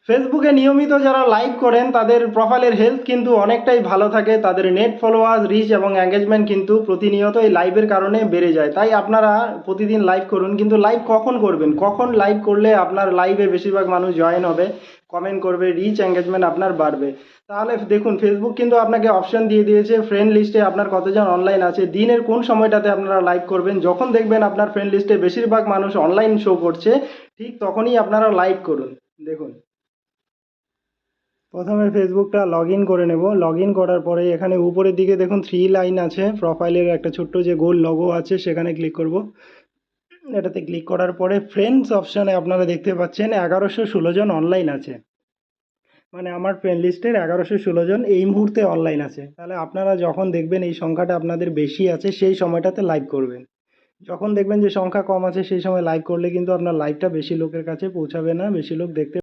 ফেসবুকে নিয়মিত যারা লাইভ করেন তাদের প্রোফাইলের হেলথ কিন্তু অনেকটাই ভালো থাকে, তাদের নেট ফলোয়ার্স, রিচ এবং এঙ্গেজমেন্ট কিন্তু প্রতিনিয়ত এই লাইভের কারণে বেড়ে যায়। তাই আপনারা প্রতিদিন লাইভ করুন, কিন্তু লাইভ কখন করবেন, কখন লাইভ করলে আপনার লাইভে বেশিরভাগ মানুষ জয়েন হবে, কমেন্ট করবে, রিচ এঙ্গেজমেন্ট আপনার বাড়বে। তাহলে দেখুন, ফেসবুক কিন্তু আপনাকে অপশন দিয়ে দিয়েছে ফ্রেন্ড লিস্টে আপনার কতজন অনলাইন আছে, দিনের কোন সময়টাতে আপনারা লাইভ করবেন। যখন দেখবেন আপনার ফ্রেন্ড লিস্টে বেশিরভাগ মানুষ অনলাইন শো করছে, ঠিক তখনই আপনারা লাইভ করুন। দেখুন, প্রথমে ফেসবুকটা লগ ইন করে নেব। লগ ইন করার পরে এখানে উপরের দিকে দেখুন থ্রি লাইন আছে, প্রোফাইলের একটা ছোট্ট যে গোল লগো আছে সেখানে ক্লিক করব। এটাতে ক্লিক করার পরে ফ্রেন্ডস অপশানে আপনারা দেখতে পাচ্ছেন 1116 জন অনলাইন আছে। মানে আমার ফ্রেন্ড লিস্টের 1116 জন এই মুহূর্তে অনলাইন আছে। তাহলে আপনারা যখন দেখবেন এই সংখ্যাটা আপনাদের বেশি আছে সেই সময়টাতে লাইভ করবেন। যখন দেখবেন যে সংখ্যা কম আছে সেই সময় লাইভ করলে কিন্তু আপনার লাইভটা বেশি লোকের কাছে পৌঁছাবে না, বেশি লোক দেখতে